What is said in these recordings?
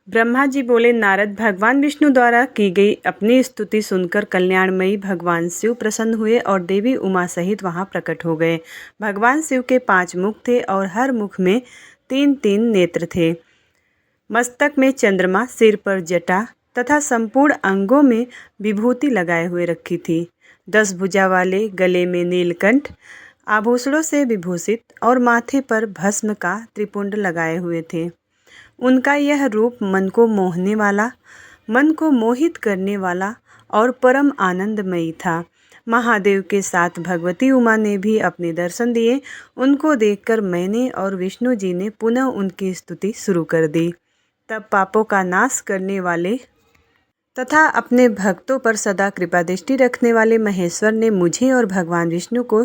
ब्रह्मा जी बोले, नारद, भगवान विष्णु द्वारा की गई अपनी स्तुति सुनकर कल्याणमयी भगवान शिव प्रसन्न हुए और देवी उमा सहित वहां प्रकट हो गए। भगवान शिव के 5 मुख थे और हर मुख में 3-3 नेत्र थे। मस्तक में चंद्रमा, सिर पर जटा तथा संपूर्ण अंगों में विभूति लगाए हुए रखी थी। 10 भुजा वाले, गले में नीलकंठ आभूषणों से विभूषित और माथे पर भस्म का त्रिपुंड लगाए हुए थे। उनका यह रूप मन को मोहने वाला, मन को मोहित करने वाला और परम आनंदमयी था। महादेव के साथ भगवती उमा ने भी अपने दर्शन दिए। उनको देखकर मैंने और विष्णु जी ने पुनः उनकी स्तुति शुरू कर दी। तब पापों का नाश करने वाले तथा अपने भक्तों पर सदा कृपा दृष्टि रखने वाले महेश्वर ने मुझे और भगवान विष्णु को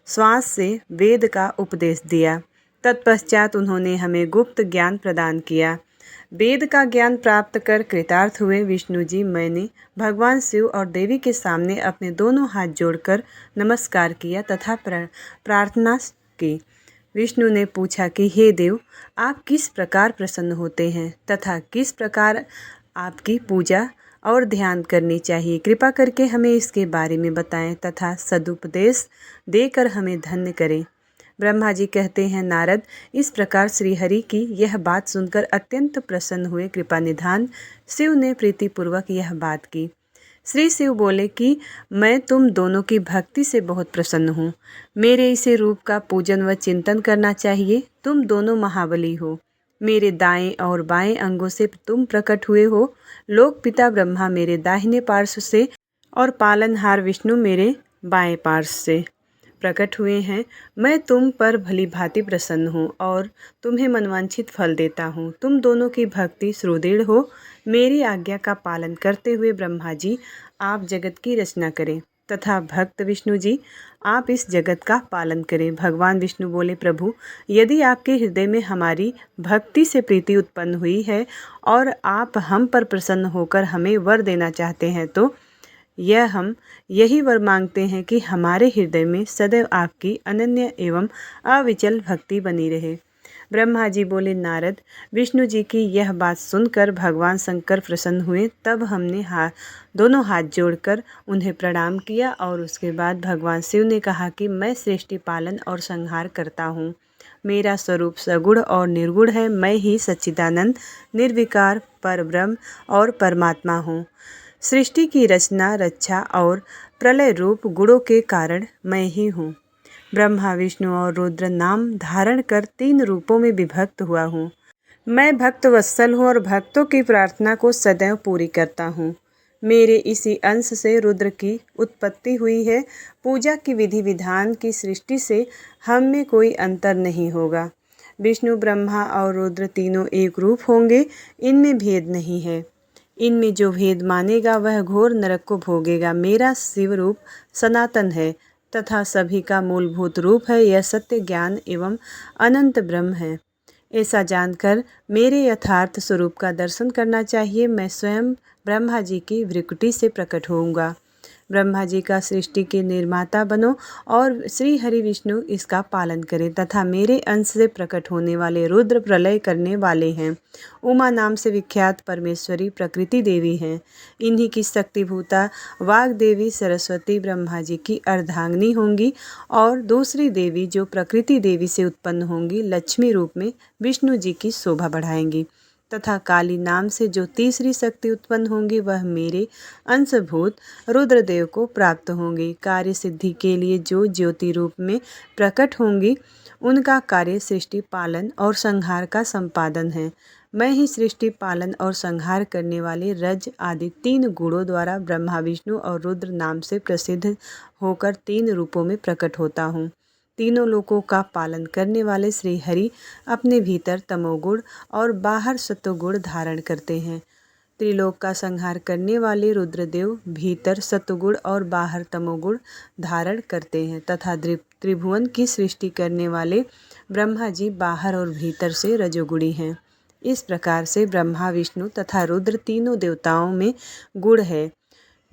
श्वास से वेद का उपदेश दिया। तत्पश्चात उन्होंने हमें गुप्त ज्ञान प्रदान किया। वेद का ज्ञान प्राप्त कर कृतार्थ हुए विष्णु जी, मैंने भगवान शिव और देवी के सामने अपने दोनों हाथ जोड़कर नमस्कार किया तथा प्रार्थना की। विष्णु ने पूछा कि हे देव, आप किस प्रकार प्रसन्न होते हैं तथा किस प्रकार आपकी पूजा और ध्यान करनी चाहिए। कृपा करके हमें इसके बारे में बताएं तथा सदुपदेश देकर हमें धन्य करें। ब्रह्मा जी कहते हैं, नारद, इस प्रकार श्रीहरि की यह बात सुनकर अत्यंत प्रसन्न हुए। कृपा निधान शिव ने प्रीतिपूर्वक यह बात की। श्री शिव बोले कि मैं तुम दोनों की भक्ति से बहुत प्रसन्न हूँ। मेरे इसी रूप का पूजन व चिंतन करना चाहिए। तुम दोनों महाबली हो। मेरे दाएं और बाएं अंगों से तुम प्रकट हुए हो। लोक पिता ब्रह्मा मेरे दाहिने पार्श्व से और पालनहार विष्णु मेरे बाएं पार्श्व से प्रकट हुए हैं। मैं तुम पर भली भांति प्रसन्न हूँ और तुम्हें मनवांछित फल देता हूँ। तुम दोनों की भक्ति सुदृढ़ हो। मेरी आज्ञा का पालन करते हुए ब्रह्मा जी आप जगत की रचना करें तथा भक्त विष्णु जी आप इस जगत का पालन करें। भगवान विष्णु बोले, प्रभु, यदि आपके हृदय में हमारी भक्ति से प्रीति उत्पन्न हुई है और आप हम पर प्रसन्न होकर हमें वर देना चाहते हैं तो हम यही वर मांगते हैं कि हमारे हृदय में सदैव आपकी अनन्य एवं अविचल भक्ति बनी रहे। ब्रह्मा जी बोले, नारद, विष्णु जी की यह बात सुनकर भगवान शंकर प्रसन्न हुए। तब हमने दोनों हाथ जोड़कर उन्हें प्रणाम किया और उसके बाद भगवान शिव ने कहा कि मैं सृष्टि पालन और संहार करता हूँ। मेरा स्वरूप सगुण और निर्गुण है। मैं ही सच्चिदानंद, निर्विकार, परब्रह्म और परमात्मा हूँ। सृष्टि की रचना, रक्षा और प्रलय रूप गुणों के कारण मैं ही हूँ। ब्रह्मा, विष्णु और रुद्र नाम धारण कर 3 रूपों में विभक्त हुआ हूँ। मैं भक्त वत्सल हूँ और भक्तों की प्रार्थना को सदैव पूरी करता हूँ। मेरे इसी अंश से रुद्र की उत्पत्ति हुई है। पूजा की विधि विधान की सृष्टि से हम में कोई अंतर नहीं होगा। विष्णु, ब्रह्मा और रुद्र तीनों एक रूप होंगे। इनमें भेद नहीं है। इनमें जो भेद मानेगा वह घोर नरक को भोगेगा। मेरा शिव रूप सनातन है तथा सभी का मूलभूत रूप है। यह सत्य, ज्ञान एवं अनंत ब्रह्म है। ऐसा जानकर मेरे यथार्थ स्वरूप का दर्शन करना चाहिए। मैं स्वयं ब्रह्मा जी की भ्रिकुटी से प्रकट होऊंगा। ब्रह्मा जी का सृष्टि के निर्माता बनो और श्री हरि विष्णु इसका पालन करें तथा मेरे अंश से प्रकट होने वाले रुद्र प्रलय करने वाले हैं। उमा नाम से विख्यात परमेश्वरी प्रकृति देवी हैं। इन्हीं की शक्तिभूता वाग देवी सरस्वती ब्रह्मा जी की अर्धांगिनी होंगी और दूसरी देवी जो प्रकृति देवी से उत्पन्न होंगी लक्ष्मी रूप में विष्णु जी की शोभा बढ़ाएंगी तथा काली नाम से जो तीसरी शक्ति उत्पन्न होंगी वह मेरे अंशभूत रुद्रदेव को प्राप्त होंगी। कार्य सिद्धि के लिए जो ज्योति रूप में प्रकट होंगी उनका कार्य सृष्टि पालन और संहार का संपादन है। मैं ही सृष्टि पालन और संहार करने वाले रज आदि 3 गुणों द्वारा ब्रह्मा, विष्णु और रुद्र नाम से प्रसिद्ध होकर 3 रूपों में प्रकट होता हूँ। तीनों लोकों का पालन करने वाले श्री हरि अपने भीतर तमोगुण और बाहर सत्वगुण धारण करते हैं। त्रिलोक का संहार करने वाले रुद्रदेव भीतर सत्वगुण और बाहर तमोगुण धारण करते हैं तथा त्रिभुवन की सृष्टि करने वाले ब्रह्मा जी बाहर और भीतर से रजोगुणी हैं। इस प्रकार से ब्रह्मा, विष्णु तथा रुद्र तीनों देवताओं में गुण है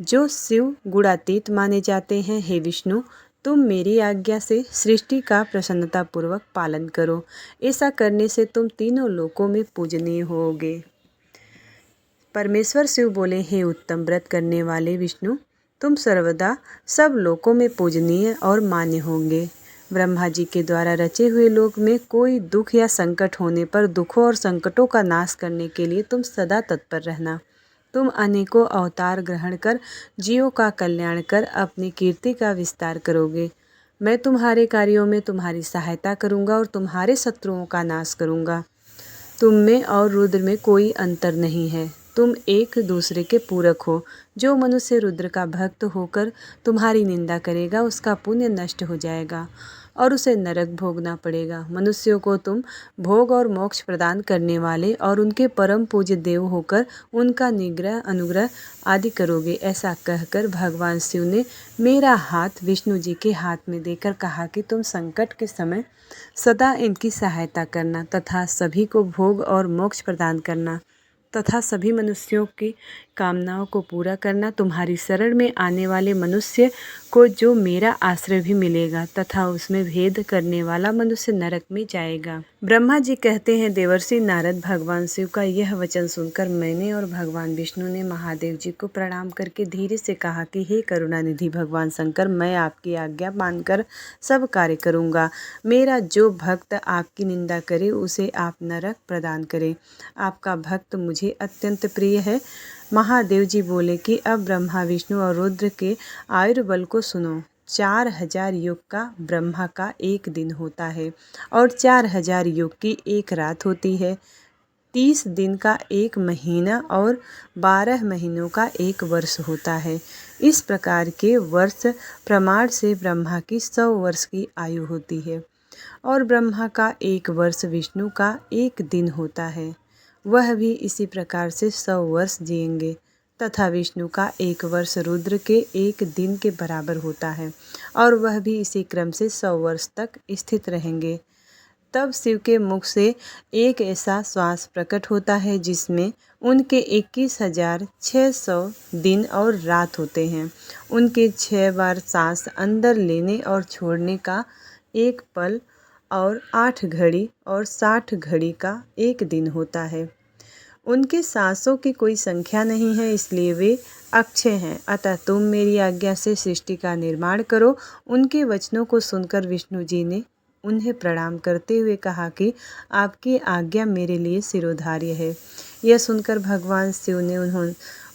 जो शिव गुणातीत माने जाते हैं। हे विष्णु, तुम मेरी आज्ञा से सृष्टि का प्रसन्नतापूर्वक पालन करो। ऐसा करने से तुम तीनों लोकों में पूजनीय होगे। परमेश्वर शिव बोले, हे उत्तम व्रत करने वाले विष्णु, तुम सर्वदा सब लोकों में पूजनीय और मान्य होंगे। ब्रह्मा जी के द्वारा रचे हुए लोक में कोई दुख या संकट होने पर दुखों और संकटों का नाश करने के लिए तुम सदा तत्पर रहना। तुम अनेकों अवतार ग्रहण कर जीवों का कल्याण कर अपनी कीर्ति का विस्तार करोगे। मैं तुम्हारे कार्यों में तुम्हारी सहायता करूँगा और तुम्हारे शत्रुओं का नाश करूँगा। तुम में और रुद्र में कोई अंतर नहीं है, तुम एक दूसरे के पूरक हो। जो मनुष्य रुद्र का भक्त होकर तुम्हारी निंदा करेगा उसका पुण्य नष्ट हो जाएगा और उसे नरक भोगना पड़ेगा। मनुष्यों को तुम भोग और मोक्ष प्रदान करने वाले और उनके परम पूज्य देव होकर उनका निग्रह अनुग्रह आदि करोगे। ऐसा कहकर भगवान शिव ने मेरा हाथ विष्णु जी के हाथ में देकर कहा कि तुम संकट के समय सदा इनकी सहायता करना तथा सभी को भोग और मोक्ष प्रदान करना तथा सभी मनुष्यों की कामनाओं को पूरा करना। तुम्हारी शरण में आने वाले मनुष्य को जो मेरा आश्रय भी मिलेगा तथा उसमें भेद करने वाला मनुष्य नरक में जाएगा। ब्रह्मा जी कहते हैं, देवर्षि नारद, भगवान शिव का यह वचन सुनकर मैंने और भगवान विष्णु ने महादेव जी को प्रणाम करके धीरे से कहा कि हे करुणानिधि भगवान शंकर, मैं आपकी आज्ञा मानकर सब कार्य करूँगा। मेरा जो भक्त आपकी निंदा करे उसे आप नरक प्रदान करें। आपका भक्त मुझे अत्यंत प्रिय है। महादेव जी बोले कि अब ब्रह्मा विष्णु और रुद्र के आयुर्बल को सुनो। 4000 युग का ब्रह्मा का एक दिन होता है और 4000 युग की एक रात होती है। 30 दिन का एक महीना और 12 महीनों का एक वर्ष होता है। इस प्रकार के वर्ष प्रमाण से ब्रह्मा की 100 वर्ष की आयु होती है और ब्रह्मा का एक वर्ष विष्णु का एक दिन होता है। वह भी इसी प्रकार से 100 वर्ष जिएंगे तथा विष्णु का एक वर्ष रुद्र के एक दिन के बराबर होता है और वह भी इसी क्रम से 100 वर्ष तक स्थित रहेंगे। तब शिव के मुख से एक ऐसा श्वास प्रकट होता है जिसमें उनके 21,600 दिन और रात होते हैं। उनके 6 बार सांस अंदर लेने और छोड़ने का एक पल और 8 घड़ी और 60 घड़ी का एक दिन होता है। उनके सांसों की कोई संख्या नहीं है, इसलिए वे अक्षय हैं। अतः तुम मेरी आज्ञा से सृष्टि का निर्माण करो। उनके वचनों को सुनकर विष्णु जी ने उन्हें प्रणाम करते हुए कहा कि आपकी आज्ञा मेरे लिए शिरोधार्य है। यह सुनकर भगवान शिव ने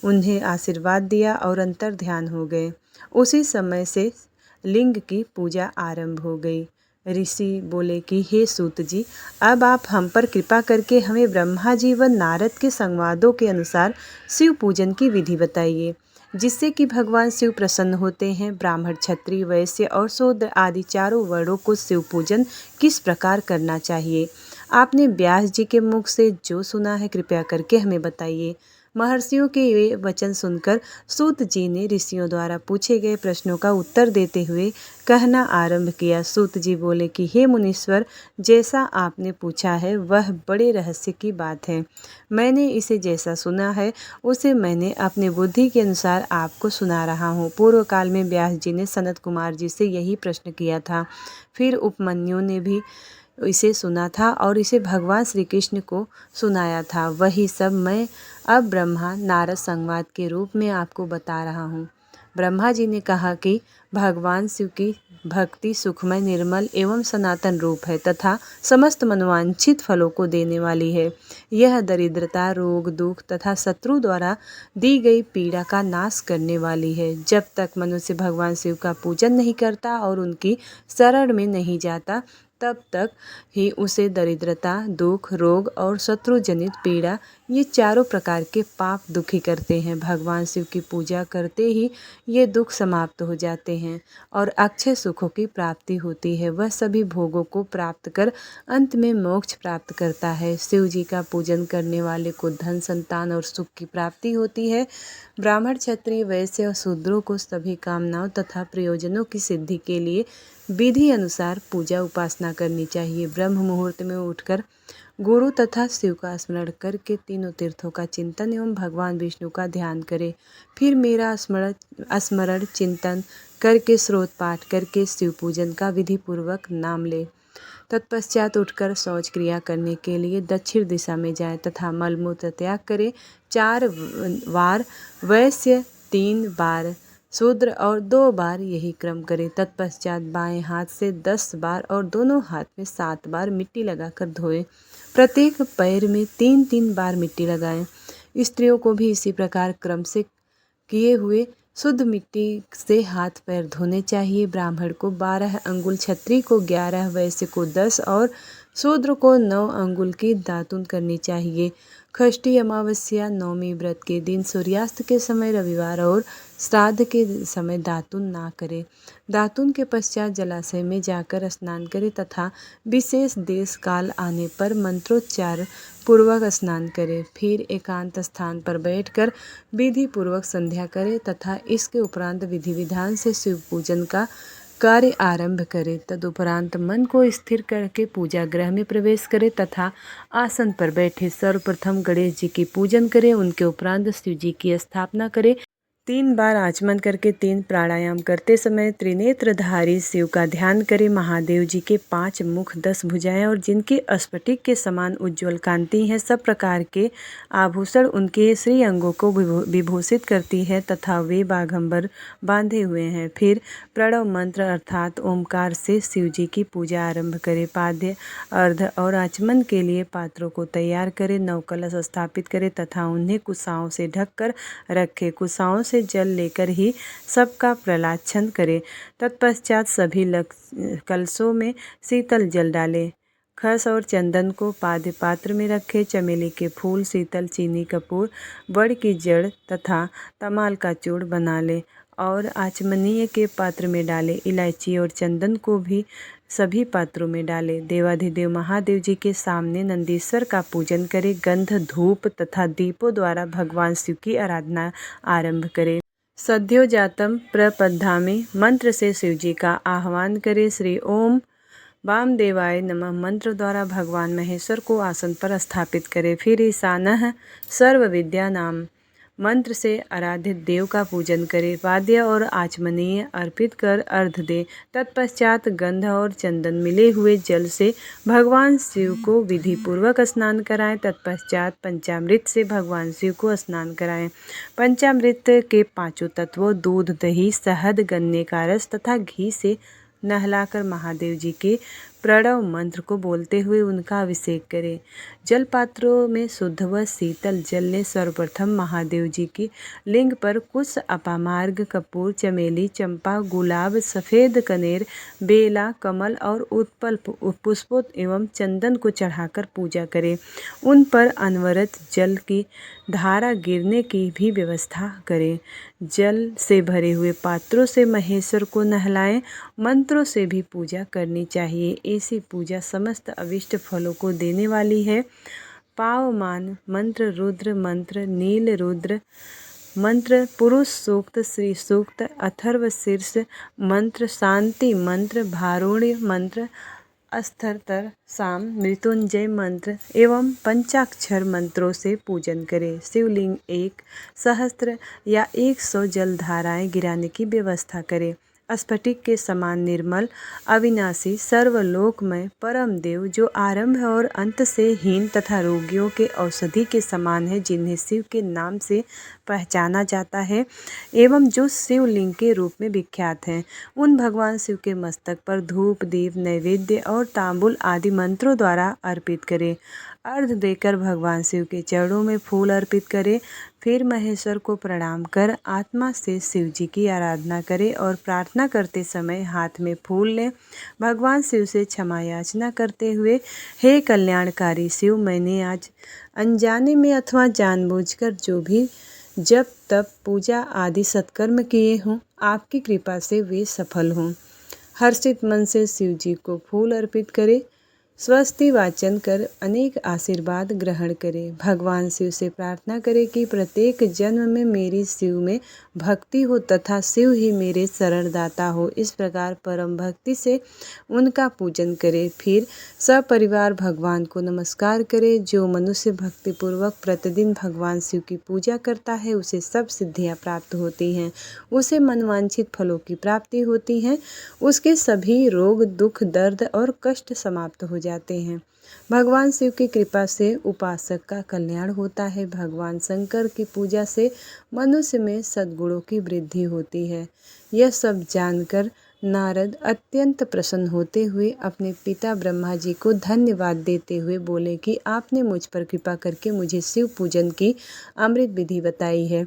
उन्हें आशीर्वाद दिया और अंतर ध्यान हो गए। उसी समय से लिंग की पूजा आरंभ हो गई। ऋषि बोले कि हे सूत जी, अब आप हम पर कृपा करके हमें ब्रह्मा जी व नारद के संवादों के अनुसार शिव पूजन की विधि बताइए, जिससे कि भगवान शिव प्रसन्न होते हैं। ब्राह्मण, क्षत्रिय, वैश्य और शूद्र आदि चारों वर्णों को शिव पूजन किस प्रकार करना चाहिए? आपने व्यास जी के मुख से जो सुना है कृपया करके हमें बताइए। महर्षियों के ये वचन सुनकर सूत जी ने ऋषियों द्वारा पूछे गए प्रश्नों का उत्तर देते हुए कहना आरंभ किया। सूत जी बोले कि हे मुनीश्वर, जैसा आपने पूछा है वह बड़े रहस्य की बात है। मैंने इसे जैसा सुना है उसे मैंने अपने बुद्धि के अनुसार आपको सुना रहा हूँ। पूर्व काल में व्यास जी ने सनत कुमार जी से यही प्रश्न किया था। फिर उपमन्यु ने भी इसे सुना था और इसे भगवान श्री कृष्ण को सुनाया था। वही सब मैं अब ब्रह्मा नारद संवाद के रूप में आपको बता रहा हूँ। ब्रह्मा जी ने कहा कि भगवान शिव की भक्ति सुखमय, निर्मल एवं सनातन रूप है तथा समस्त मनोवांछित फलों को देने वाली है। यह दरिद्रता, रोग, दुख तथा शत्रु द्वारा दी गई पीड़ा का नाश करने वाली है। जब तक मनुष्य भगवान शिव का पूजन नहीं करता और उनकी शरण में नहीं जाता तब तक ही उसे दरिद्रता, दुख, रोग और शत्रु जनित पीड़ा ये चारों प्रकार के पाप दुखी करते हैं। भगवान शिव की पूजा करते ही ये दुख समाप्त हो जाते हैं और अक्षय सुखों की प्राप्ति होती है। वह सभी भोगों को प्राप्त कर अंत में मोक्ष प्राप्त करता है। शिव जी का पूजन करने वाले को धन, संतान और सुख की प्राप्ति होती है। ब्राह्मण, क्षत्रिय, वैश्य और शूद्रों को सभी कामनाओं तथा प्रयोजनों की सिद्धि के लिए विधि अनुसार पूजा उपासना करनी चाहिए। ब्रह्म मुहूर्त में उठकर गुरु तथा शिव का स्मरण करके तीनों तीर्थों का चिंतन एवं भगवान विष्णु का ध्यान करें। फिर मेरा स्मरण चिंतन करके स्रोत पाठ करके शिव पूजन का विधि पूर्वक नाम ले तत्पश्चात उठकर शौच क्रिया करने के लिए दक्षिण दिशा में जाएं तथा मलमूत्र त्याग करें। 4 बार वैश्य, 3 बार शूद्र और 2 बार यही क्रम करें। तत्पश्चात बाएं हाथ से 10 बार और दोनों हाथ में 7 बार मिट्टी लगाकर धोएं। प्रत्येक पैर में 3-3 बार मिट्टी लगाएं। स्त्रियों को भी इसी प्रकार क्रम से किए हुए शुद्ध मिट्टी से हाथ पैर धोने चाहिए। ब्राह्मण को 12 अंगुल, क्षत्रिय को 11, वैश्य को 10 और शूद्र को 9 अंगुल की दातुन करनी चाहिए। षष्ठी, अमावस्या, नवमी व्रत के दिन, सूर्यास्त के समय, रविवार और श्राद्ध के समय दातुन ना करें। दातुन के पश्चात जलाशय में जाकर स्नान करें तथा विशेष देश काल आने पर मंत्रोच्चार पूर्वक स्नान करें। फिर एकांत स्थान पर बैठकर विधि पूर्वक संध्या करें तथा इसके उपरांत विधि विधान से शिव पूजन का कार्य आरंभ करें। तदुपरांत मन को स्थिर करके पूजा गृह में प्रवेश करें तथा आसन पर बैठे सर्वप्रथम गणेश जी की पूजन करें। उनके उपरांत शिव जी की स्थापना करें। 3 बार आचमन करके 3 प्राणायाम करते समय त्रिनेत्रधारी शिव का ध्यान करें। महादेव जी के 5 मुख, 10 भुजाएं और जिनकी स्फटिक के समान उज्ज्वल कांति है, सब प्रकार के आभूषण उनके श्री अंगों को विभूषित करती है तथा वे बाघंबर बांधे हुए हैं। फिर प्रणव मंत्र अर्थात ओमकार से शिव जी की पूजा आरंभ करें। पाद्य, अर्ध और आचमन के लिए पात्रों को तैयार करें। 9 कलश स्थापित करें तथा उन्हें कुशाओं से ढककर रखें। कुशाओं से जल लेकर ही सबका प्रलाक्षण करें। तत्पश्चात सभी कलशों में शीतल जल डालें। खस और चंदन को पाद्य पात्र में रखें। चमेली के फूल, शीतल, चीनी, कपूर, बड़ की जड़ तथा तमाल का चूर्ण बना लें और आचमनीय के पात्र में डालें। इलायची और चंदन को भी सभी पात्रों में डालें। देवाधिदेव महादेव जी के सामने नंदीश्वर का पूजन करें। गंध, धूप तथा दीपों द्वारा भगवान शिव की आराधना आरंभ करें। सद्यो जातम प्रपद्धामि मंत्र से शिव जी का आह्वान करें। श्री ओम वामदेवाय नमः मंत्र द्वारा भगवान महेश्वर को आसन पर स्थापित करें। फिर ईशानः सर्व विद्या नाम मंत्र से आराधित देव का पूजन करें। वाद्य और आचमनीय अर्पित कर अर्घ दें। तत्पश्चात गंध और चंदन मिले हुए जल से भगवान शिव को विधि पूर्वक स्नान कराएं। तत्पश्चात पंचामृत से भगवान शिव को स्नान कराएं। पंचामृत के 5 तत्वों दूध, दही, शहद, गन्ने का रस तथा घी से नहलाकर महादेव जी के प्रणव मंत्र को बोलते हुए उनका अभिषेक करें। जल पात्रों में शुद्ध व शीतल जल ले सर्वप्रथम महादेव जी की लिंग पर कुश, अपामार्ग, कपूर, चमेली, चंपा, गुलाब, सफ़ेद कनेर, बेला, कमल और उत्पल पुष्पों एवं चंदन को चढ़ाकर पूजा करें। उन पर अनवरत जल की धारा गिरने की भी व्यवस्था करें। जल से भरे हुए पात्रों से महेश्वर को नहलाएं। मंत्रों से भी पूजा करनी चाहिए। ऐसी पूजा समस्त अविष्ट फलों को देने वाली है। पावमान मंत्र, रुद्र मंत्र, नील रुद्र मंत्र, पुरुष सूक्त, श्री सूक्त, अथर्व शीर्ष मंत्र, शांति मंत्र, भारुण्य मंत्र, अस्थर्तर साम, मृत्युंजय मंत्र एवं पंचाक्षर मंत्रों से पूजन करें। शिवलिंग 1 सहस्त्र या 100 जलधाराएं गिराने की व्यवस्था करें। स्फटिक के समान निर्मल, अविनाशी, सर्वलोकमय परम देव जो आरंभ और अंत से हीन तथा रोगियों के औषधि के समान है, जिन्हें शिव के नाम से पहचाना जाता है एवं जो शिवलिंग के रूप में विख्यात हैं, उन भगवान शिव के मस्तक पर धूप, दीप, नैवेद्य और तांबुल आदि मंत्रों द्वारा अर्पित करें। अर्घ देकर भगवान शिव के चरणों में फूल अर्पित करें। फिर महेश्वर को प्रणाम कर आत्मा से शिव जी की आराधना करें और प्रार्थना करते समय हाथ में फूल लें। भगवान शिव से क्षमा याचना करते हुए, हे कल्याणकारी शिव, मैंने आज अनजाने में अथवा जानबूझकर जो भी जप, तप, पूजा आदि सत्कर्म किए हों, आपकी कृपा से वे सफल हों। हर्षित मन से शिव जी को फूल अर्पित करें। स्वस्ति वाचन कर अनेक आशीर्वाद ग्रहण करें। भगवान शिव से प्रार्थना करें कि प्रत्येक जन्म में मेरी शिव में भक्ति हो तथा शिव ही मेरे शरणदाता हो। इस प्रकार परम भक्ति से उनका पूजन करें। फिर सपरिवार भगवान को नमस्कार करें। जो मनुष्य भक्तिपूर्वक प्रतिदिन भगवान शिव की पूजा करता है उसे सब सिद्धियां प्राप्त होती हैं, उसे मनवांछित फलों की प्राप्ति होती है, उसके सभी रोग दुख दर्द और कष्ट समाप्त हो जाते हैं। भगवान शिव की कृपा से उपासक का कल्याण होता है। भगवान शंकर की पूजा से मनुष्य में सद्गुणों की वृद्धि होती है। यह सब जानकर नारद अत्यंत प्रसन्न होते हुए अपने पिता ब्रह्मा जी को धन्यवाद देते हुए बोले कि आपने मुझ पर कृपा करके मुझे शिव पूजन की अमृत विधि बताई है।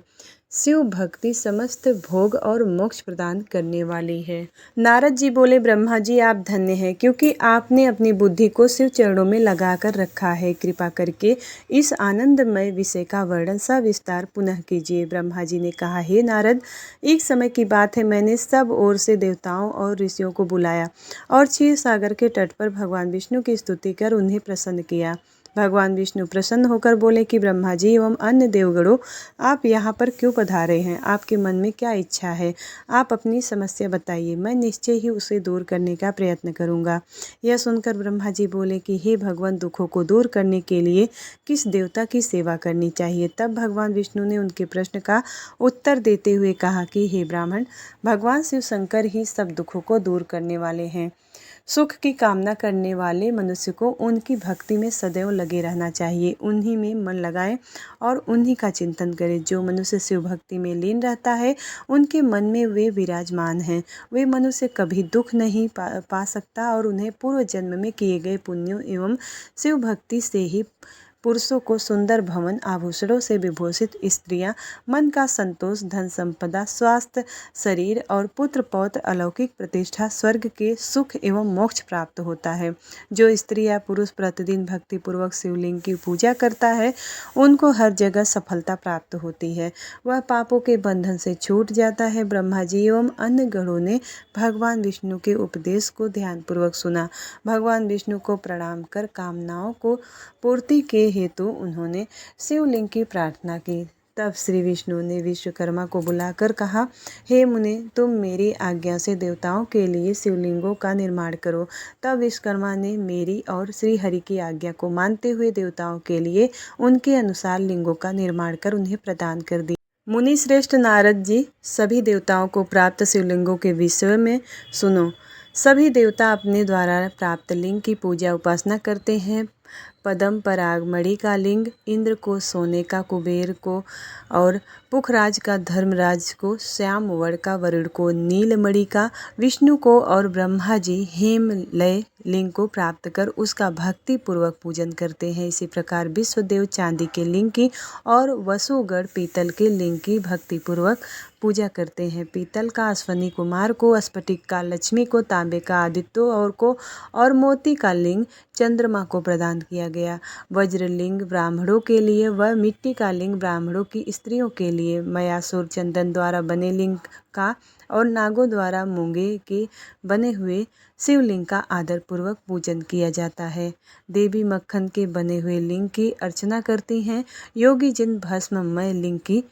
शिव भक्ति समस्त भोग और मोक्ष प्रदान करने वाली है। नारद जी बोले, ब्रह्मा जी आप धन्य हैं क्योंकि आपने अपनी बुद्धि को शिव चरणों में लगा कर रखा है। कृपा करके इस आनंदमय विषय का वर्णन सविस्तार पुनः कीजिए। ब्रह्मा जी ने कहा, हे नारद, एक समय की बात है, मैंने सब ओर से देवताओं और ऋषियों को बुलाया और क्षीर सागर के तट पर भगवान विष्णु की स्तुति कर उन्हें प्रसन्न किया। भगवान विष्णु प्रसन्न होकर बोले कि ब्रह्मा जी एवं अन्य देवगणों, आप यहाँ पर क्यों पधारे हैं? आपके मन में क्या इच्छा है? आप अपनी समस्या बताइए, मैं निश्चय ही उसे दूर करने का प्रयत्न करूँगा। यह सुनकर ब्रह्मा जी बोले कि हे भगवान, दुखों को दूर करने के लिए किस देवता की सेवा करनी चाहिए? तब भगवान विष्णु ने उनके प्रश्न का उत्तर देते हुए कहा कि हे ब्राह्मण, भगवान शिव शंकर ही सब दुखों को दूर करने वाले हैं। सुख की कामना करने वाले मनुष्य को उनकी भक्ति में सदैव लगे रहना चाहिए। उन्हीं में मन लगाएं और उन्हीं का चिंतन करें। जो मनुष्य शिव भक्ति में लीन रहता है उनके मन में वे विराजमान हैं। वे मनुष्य कभी दुख नहीं पा सकता और उन्हें पूर्व जन्म में किए गए पुण्यों एवं शिव भक्ति से ही पुरुषों को सुंदर भवन, आभूषणों से विभूषित स्त्रियां, मन का संतोष, धन संपदा, स्वास्थ्य शरीर और पुत्र पौत्र, अलौकिक प्रतिष्ठा, स्वर्ग के सुख एवं मोक्ष प्राप्त होता है। जो स्त्री या पुरुष प्रतिदिन भक्तिपूर्वक शिवलिंग की पूजा करता है उनको हर जगह सफलता प्राप्त होती है। वह पापों के बंधन से छूट जाता है। ब्रह्मा जी एवं अन्य गणों ने भगवान विष्णु के उपदेश को ध्यानपूर्वक सुना। भगवान विष्णु को प्रणाम कर कामनाओं को पूर्ति के हेतु उन्होंने शिवलिंग की प्रार्थना की। तब श्री विष्णु ने विश्वकर्मा को बुलाकर कहा, हे मुने, तुम मेरी आज्ञा से देवताओं के लिए शिवलिंगों का निर्माण करो। तब विश्वकर्मा ने मेरी और श्री हरि की आज्ञा को मानते हुए देवताओं के लिए उनके अनुसार लिंगों का निर्माण कर उन्हें प्रदान कर दिया। मुनि श्रेष्ठ नारद जी, सभी देवताओं को प्राप्त शिवलिंगों के विषय में सुनो। सभी देवता अपने द्वारा प्राप्त लिंग की पूजा उपासना करते हैं। पद्म पराग मणि का लिंग इंद्र को, सोने का कुबेर को और पुखराज का धर्मराज को, श्याम वर्ण का वरुण को, नीलमणि का विष्णु को और ब्रह्मा जी हेमलय लिंग को प्राप्त कर उसका भक्ति पूर्वक पूजन करते हैं। इसी प्रकार विश्वदेव चांदी के लिंग की और वसुगढ़ पीतल के लिंग की भक्ति पूर्वक पूजा करते हैं। पीतल का अश्वनी कुमार को, स्फटिक का लक्ष्मी को, तांबे का आदित्य और मोती का लिंग चंद्रमा को प्रदान किया गया। वज्रलिंग ब्राह्मणों के लिए व मिट्टी का लिंग ब्राह्मणों की स्त्रियों के लिए, मयासुर चंदन द्वारा बने लिंग का और नागों द्वारा मूंगे के बने हुए शिवलिंग का आदर पूर्वक पूजन किया जाता है। देवी मक्खन के बने हुए लिंग की अर्चना करती हैं। योगी जन भस्ममय लिंग की,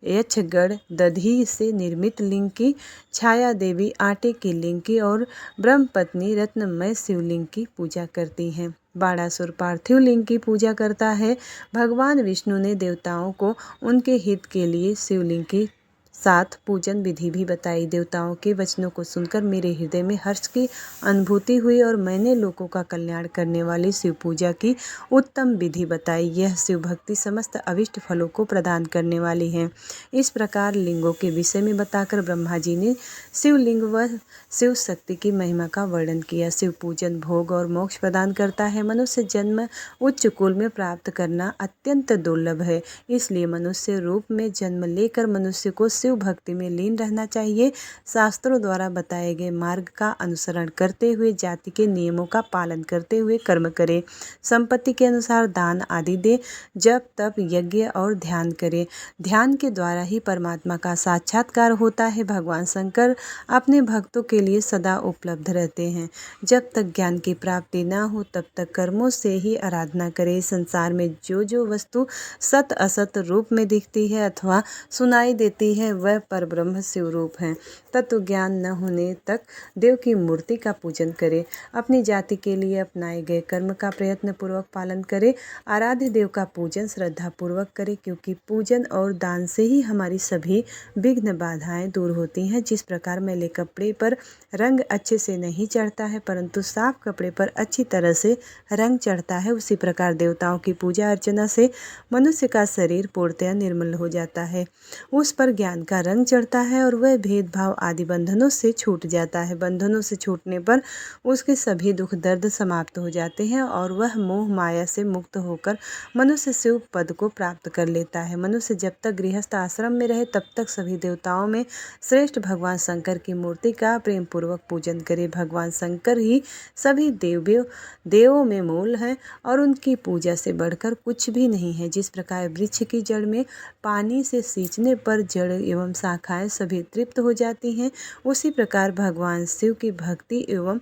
यक्षगढ़ दधी से निर्मित लिंग की, छाया देवी आटे के लिंग की और ब्रह्मपत्नी रत्नमय शिवलिंग की पूजा करती हैं। बाणासुर पार्थिव लिंग की पूजा करता है। भगवान विष्णु ने देवताओं को उनके हित के लिए शिवलिंग की साथ पूजन विधि भी बताई। देवताओं के वचनों को सुनकर मेरे हृदय में हर्ष की अनुभूति हुई और मैंने लोगों का कल्याण करने वाली शिव पूजा की उत्तम विधि बताई। यह शिव भक्ति समस्त अभिष्ट फलों को प्रदान करने वाली है। इस प्रकार लिंगों के विषय में बताकर ब्रह्मा जी ने शिवलिंग व शिव शक्ति की महिमा का वर्णन किया। शिव पूजन भोग और मोक्ष प्रदान करता है। मनुष्य जन्म उच्च कुल में प्राप्त करना अत्यंत दुर्लभ है, इसलिए मनुष्य रूप में जन्म लेकर मनुष्य को शिव शिव भक्ति में लीन रहना चाहिए। शास्त्रों द्वारा बताए गए मार्ग का अनुसरण करते हुए जाति के नियमों का पालन करते हुए कर्म करें। संपत्ति के अनुसार दान आदि दे, जप तप यज्ञ और ध्यान करें। ध्यान के द्वारा ही परमात्मा का साक्षात्कार होता है। भगवान शंकर अपने भक्तों के लिए सदा उपलब्ध रहते हैं। जब तक ज्ञान की प्राप्ति न हो तब तक कर्मों से ही आराधना करें। संसार में जो जो वस्तु सत असत रूप में दिखती है अथवा सुनाई देती है वह परब्रह्म शिव रूप है। तत्व ज्ञान न होने तक देव की मूर्ति का पूजन करें। अपनी जाति के लिए अपनाए गए कर्म का प्रयत्न पूर्वक पालन करें। आराध्य देव का पूजन श्रद्धा पूर्वक करें, क्योंकि पूजन और दान से ही हमारी सभी विघ्न बाधाएं दूर होती हैं। जिस प्रकार मैले कपड़े पर रंग अच्छे से नहीं चढ़ता है परंतु साफ कपड़े पर अच्छी तरह से रंग चढ़ता है, उसी प्रकार देवताओं की पूजा अर्चना से मनुष्य का शरीर पूर्णतया निर्मल हो जाता है। उस पर ज्ञान का रंग चढ़ता है और वह भेदभाव आदि बंधनों से छूट जाता है। बंधनों से छूटने पर उसके सभी दुख दर्द समाप्त हो जाते हैं और वह मोह माया से मुक्त होकर मनुष्य शिव पद को प्राप्त कर लेता है। मनुष्य जब तक गृहस्थ आश्रम में रहे तब तक सभी देवताओं में श्रेष्ठ भगवान शंकर की मूर्ति का प्रेम पूर्वक पूजन करे। भगवान शंकर ही सभी देवों में मूल हैं और उनकी पूजा से बढ़कर कुछ भी नहीं है। जिस प्रकार वृक्ष की जड़ में पानी से सींचने पर जड़ एवं शाखाएं सभी तृप्त हो जाती हैं, उसी प्रकार भगवान शिव की भक्ति एवं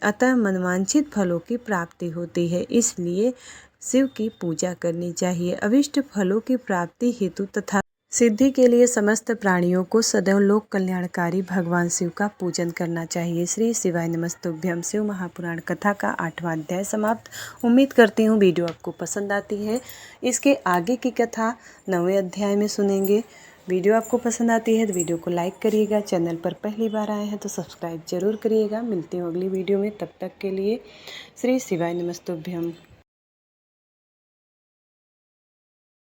अतः मनवांछित फलों की प्राप्ति होती है। इसलिए शिव की पूजा करनी चाहिए। अभिष्ट फलों की प्राप्ति हेतु तथा सिद्धि के लिए समस्त प्राणियों को सदैव लोक कल्याणकारी भगवान शिव का पूजन करना चाहिए। श्री शिवाय नमस्तुभ्यम। शिव महापुराण कथा का 8वां अध्याय समाप्त। उम्मीद करती हूँ वीडियो आपको पसंद आती है। इसके आगे की कथा 9वें अध्याय में सुनेंगे। वीडियो आपको पसंद आती है तो वीडियो को लाइक करिएगा। चैनल पर पहली बार आए हैं तो सब्सक्राइब जरूर करिएगा। मिलती हूँ अगली वीडियो में, तब तक के लिए श्री शिवाय नमस्तुभ्यम।